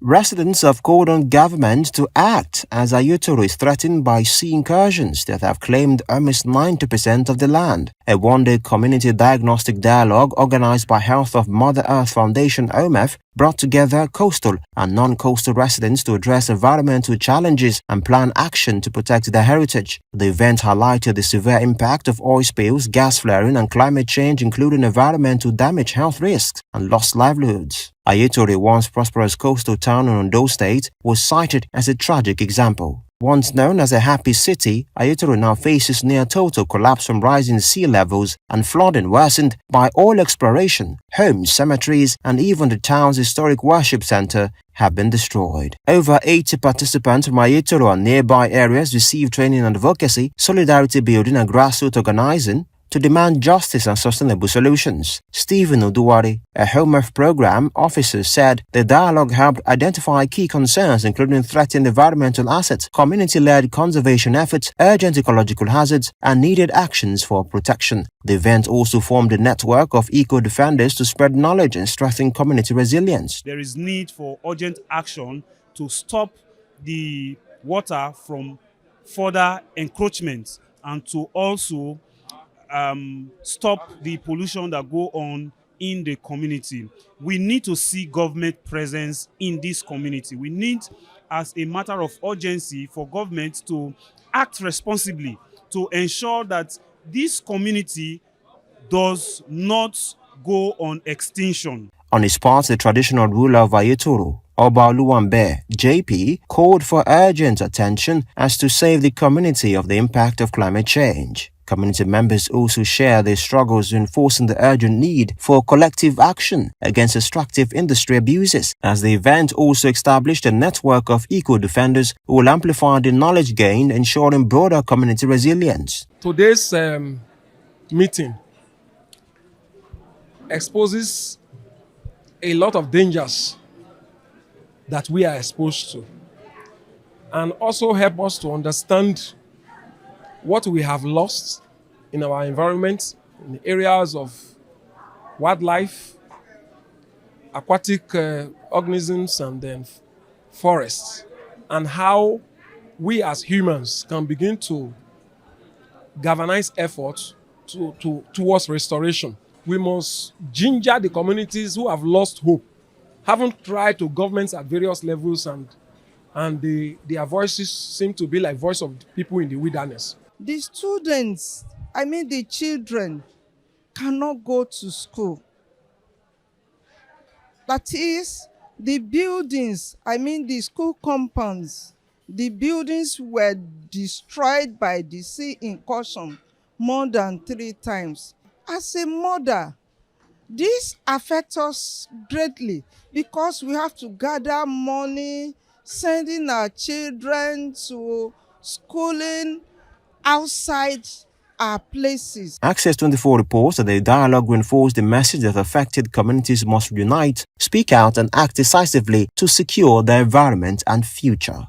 Residents have called on government to act as Ayutthaya is threatened by sea incursions that have claimed almost 90% of the land. A one-day community diagnostic dialogue organized by Health of Mother Earth Foundation (OMF) brought together coastal and non-coastal residents to address environmental challenges and plan action to protect their heritage. The event highlighted the severe impact of oil spills, gas flaring, and climate change, including environmental damage, health risks, and lost livelihoods. Ayutthaya, once prosperous coastal town in Ondo State, was cited as a tragic example. Once known as a happy city, Ayutthaya now faces near-total collapse from rising sea levels and flooding worsened by oil exploration. Homes, cemeteries, and even the town's historic worship center have been destroyed. Over 80 participants from Ayutthaya and nearby areas received training in advocacy, solidarity building, and grassroots organizing to demand justice and sustainable solutions. Stephen Oduwari, a HOMEF program officer, said the dialogue helped identify key concerns including threatened environmental assets, community-led conservation efforts, urgent ecological hazards, and needed actions for protection. The event also formed a network of eco-defenders to spread knowledge and strengthen community resilience. There is need for urgent action to stop the water from further encroachment and to also stop the pollution that go on in the community. We need to see government presence in this community. We need, as a matter of urgency, for government to act responsibly to ensure that this community does not go on extinction. On his part, the traditional ruler of Ayutthaya, Oba Oluwambe, JP, called for urgent attention as to save the community of the impact of climate change. Community members also share their struggles reinforcing the urgent need for collective action against extractive industry abuses, as the event also established a network of eco-defenders who will amplify the knowledge gained, ensuring broader community resilience. Today's meeting exposes a lot of dangers that we are exposed to, and also help us to understand what we have lost in our environment, in the areas of wildlife, aquatic organisms, and then forests, and how we as humans can begin to galvanize efforts towards restoration. We must ginger the communities who have lost hope, haven't tried to governments at various levels, and their voices seem to be like voice of people in the wilderness. The students, the children, cannot go to school. That is, the buildings, the school compounds, the buildings were destroyed by the sea incursion more than 3 times. As a mother, this affects us greatly because we have to gather money, sending our children to schooling outside our places. Access 24 reports that the dialogue reinforced the message that affected communities must unite, speak out, and act decisively to secure their environment and future.